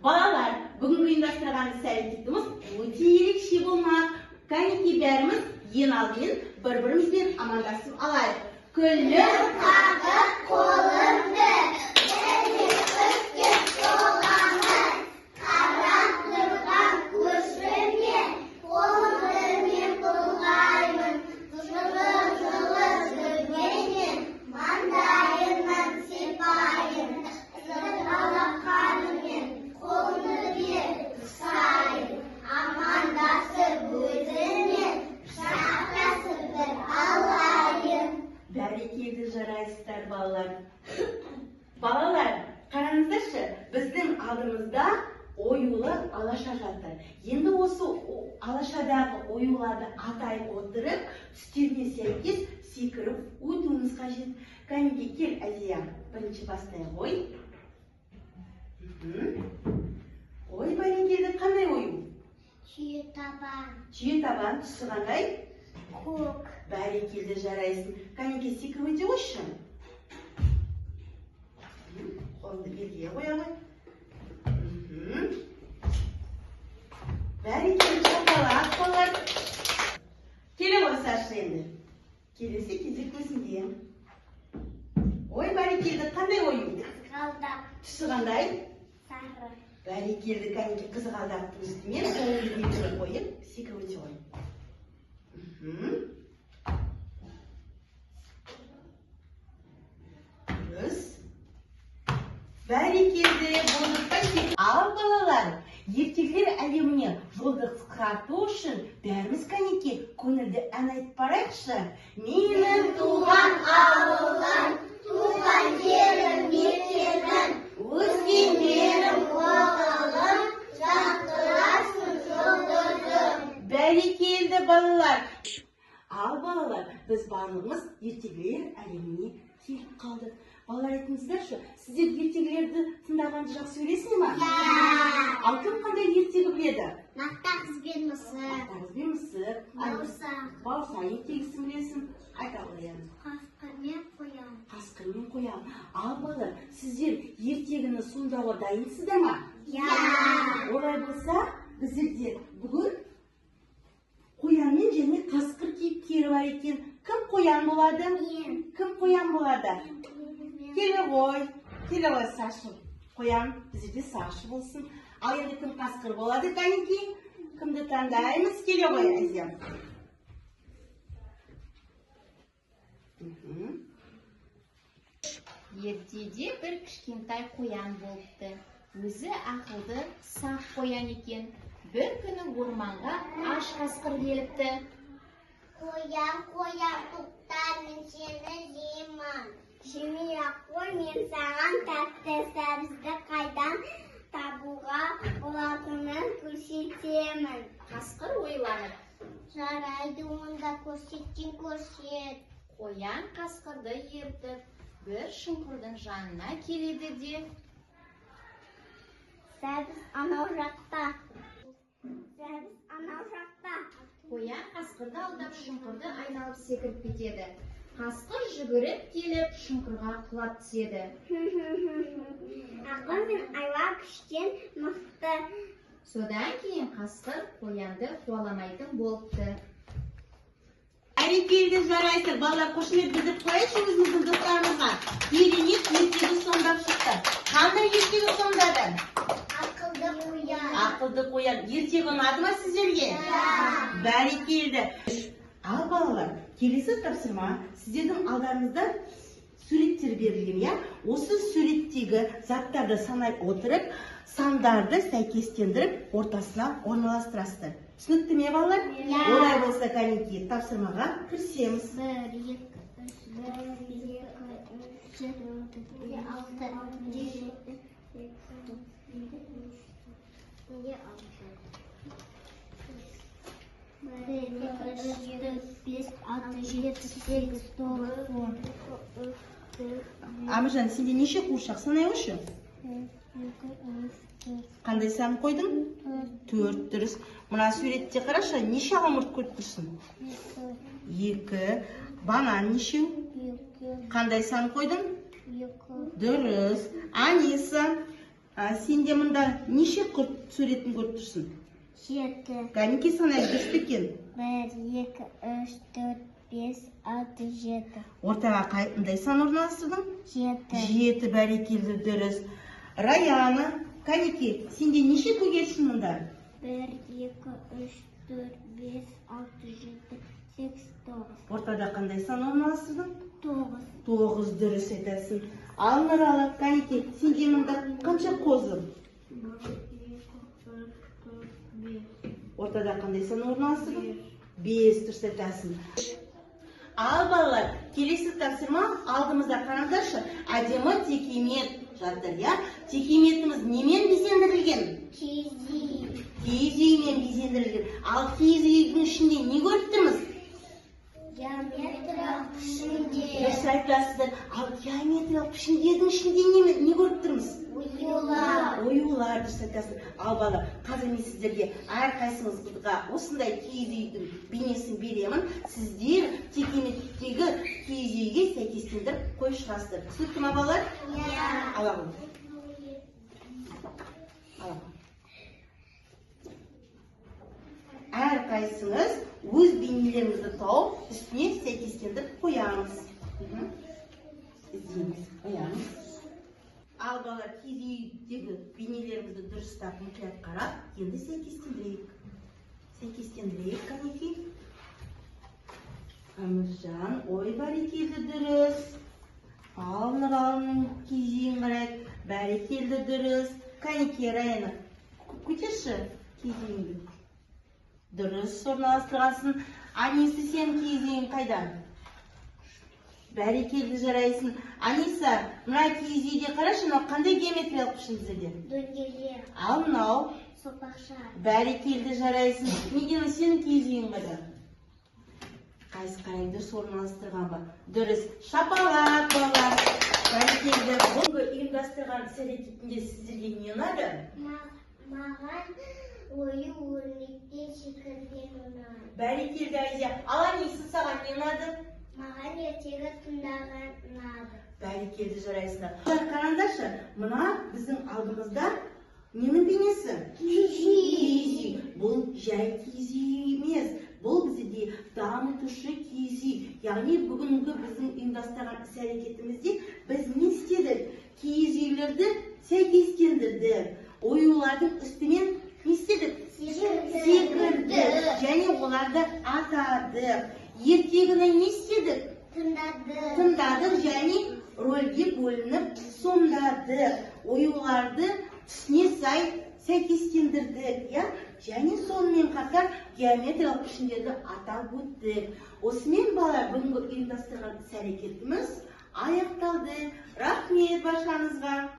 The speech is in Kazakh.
Balalar, bugün ұйымдастырған іс-әрекетіміз өте ерекше болмақ. Кәнекей бәріміз ең алдымен бір-бірімізбен амандасып алайық. Күліп қағып қолымды, өткен соғамыз, қарап тұрған көршіме, қолымды мен бұлғаймын, жылы-жылы жүргеннен, маңдайынан сипайын, сырғалап қанымен, қолымды бер ұстайын, амандасып өзімен, шақтасып бір алайын. Бәрекелді жарайсыздар, балалар. Балалар, қараңыздаршы, біздің алдымызда оюлы алаша жатыр. Енді осы алашадағы оюларды атайып отырып, түстеріне сәйкес секіріп өтуіміз қажет. Кәнекей, кел, Азия, бірінші бастай ғой. Ой, бәрекелді, қандай ою? Түйетабан. Түйетабан, түсі қандай? Көк. Бәрекелді, жарайсың. Кәнекей, секіріп өте қойшы. Қолыңды белгіге қоя ғой. Бәрекелді, шапалақ болар. Келе қойсашы енді. Келесі кезек өзінде. Ой, бәрекелді, қандай ою? Қызғалдақ. Түсі қандай? Сары. Бәрекелді, кәнекей, қызғалдақтың үстімен қолыңды белгіге қойып, секіріп өте қой. Бәрекелді, болдықпай сек. Ал балалар, ертегілер әлеміне жолды қысқарту үшін бәріміз кәнекей көңілді ән айтып барайықшы. Менің туған ауылым, туған жерім мекенім, өскендерім оғылым, жақтырасын жұлдызым. Бәрекелді, балалар. Ал балалар, біз барлығымыз ертегілер әлеміне келіп қалдық. Балалар, айтыңыздаршы, сіздер ертегілерді тыңдағанды жақсы көресіңдер ме? Ал кім қандай ертегі біледі? Мақта қыз бен мысық. Мақта қыз бен мысық. Бауырсақ. Бауырсақ ертегісін білесің? Айта қояйын. Қасқыр мен қоян. Қасқыр мен қоян. Ал балалар, сіздер ертегіні сомдауға дайынсыздар ма? Олай болса, біздерде бүгін қоянмен және қасқыр кейіпкері бар екен. Кім қоян болады? Мен. Кім қоян болады? Келе ғой, сашы. Қоян, біздерде сашы болсын. Ал енді кім қасқыр болады, кәнекей? Кімді таңдаймыз? Келе ғой, Азия. Ертеде бір кішкентай қоян болыпты. Өзі ақылды, сақ қоян екен. Бір күні орманға аш қасқыр келіпті. Қоян, тоқта, мен сені жеймін. Жемей-ақ қой, мен саған тәтті сәбізді қайдан табуға болатынын көрсетемін. Қасқыр ойланып, Жарайды, онда көрсеткен көрсет. қоян қасқырды ертіп, бір шұңқырдың жанына келеді де, Сәбіз анау жақта. Сәбіз анау жақта. қоян қасқырды алдап шұңқырды айналып секіріп кетеді. Қасқыр жүгіріп келіп шұңқырға құлап түседі. Ақыл мен айла күштен мықты. Содан кейін қасқыр қоянды қуаламайтын болыпты. Бәрекелді, жарайсыздар. Балалар, қошемет білдіріп қояйыншы өзіміздің достарымызға. Керемет ертегі сомдап шықты. Қандай ертегі сомдады? Ақылды қоян. Ақылды қоян. Ертегі ұнады ма сіздерге? Бәрекелді. Ал балалар, келесі тапсырма сіздердің алдарыңызда суреттер берілген, я? Осы суреттегі заттарды санай отырып, сандарды сәйкестендіріп, ортасына орналастырасыздар. Түсінікті ме, балалар? Олай болса, кәнекей, тапсырмаға кірісеміз. 1, 2, 3, 4, 5, Амыржан, сенде неше қуыршақ санай қойшы? Қандай сан қойдың? 4, дұрыс. Мына суретте қарашы, неше алмұрт көріп тұрсың? 2. Банан нешеу? Қандай сан қойдың? Yukarı. Dürüst. Anisa. Сенде мында неше құрт суретін көріп тұрсың? 7. Кәнеке санай дұрыс екен. 1, 2, 3, 4, 5, 6, 7. Ортаға қандай сан орналастырдың? 7. 7 бәрекелді дұрыс. Раяна, кәнеке, сенде неше көгершін мұнда? 1, 2, 3, 4, 5, 6, 7, 8, 9. Ортада қандай сан орналастырдың? 9. 9 дұрыс айтасың. Ал Нұралы, кәнеке, сенде мұнда қанша қозы? 1, 2, 3, 4, 5. Ортада қандай сан орналастырдың? 5 дұрыс айтасың. Ал балалар, келесі тапсырма алдымызда қараңдаршы. Әдемі текемет жатыр, я? Текеметіміз немен безендірілген? Киіз үймен безендірілген. Ал киіз үйдің ішінде не көріп тұрмыз? Геометриялық пішінде. Дұрыс айтасыздар. Ал геометриялық пішіндердің ішінде не көріп тұрмыз? Оюлар. Оюлар, дұрыс айтасыздар. Ал балалар, қазір мен сіздерге әрқайсыңызға осындай киіз үйдің бейнесін беремін. Сіздер текеметтегі киіз үйге сәйкестендіріп қойып шығасыздар. Түсінікті ме балалар? Иә. Ала ғой. Ала ғой. Әрқайсыңыз өз бейнелеріңізді тауып, үстіне сәйкестендіріп қоямыз. Іздейміз, қоямыз. Ал балалар, киіз үйдегі бейнелерімізді дұрыстап мұқият қарап, енді сәйкестендірейік. Сәйкестендірейік, кәнеке. Әміржан, ой, бәрекелді дұрыс. Ал Нұралының киіз үйін қарайық, бәрекелді дұрыс. Кәнеке, Раяна, көтерші киіз үйіңді. Дұрыс орналастырғансың. Аниса, сен киіз үйің қайда? Бәрекелді жарайсың. Аниса, мына киіз үйде қарашы, мынау қандай геометриялық пішіндерде? Дөңгелек. Ал мынау? Сопақша. Бәрекелді жарайсың. Медина, сенің киіз үйің қайда? Қайсы қарай, дұрыс орналастырған ба? Дұрыс. Шапалақ балалар. Бәрекелді. Бүгінгі ұйымдастырған іс-әрекетінде сіздерге не ұнады? Маған ою-өрнектен секірген ұнайды. Бәрекелді, Айзия. Ал Аниса, саған не ұнады? Маған ертегі тыңдаған ұнады. Бәрекелді жарайсыңдар. Қараңдаршы, мына біздің алдымызда ненің бейнесі? Киіз үй. Бұл жай киіз үй емес. Бұл бізде дамытушы киіз үй. Яғни бүгінгі біздің ұйымдастырған іс-әрекетімізде біз не істедік? Киіз үйлерді сәйкестендірдік. Оюлардың үстімен не істедік? Секірдік. Және оларды атадық. Ертегіні не істедік? Тыңдадық және рөлге бөлініп сомдадық. Оюларды түсіне сай сәйкестендірдік. Және сонымен қатар геометриялық пішіндерді атап өттік. Осымен балалар, бүгінгі ұйымдастырған іс-әрекетіміз аяқталды. Рахмет баршаңызға.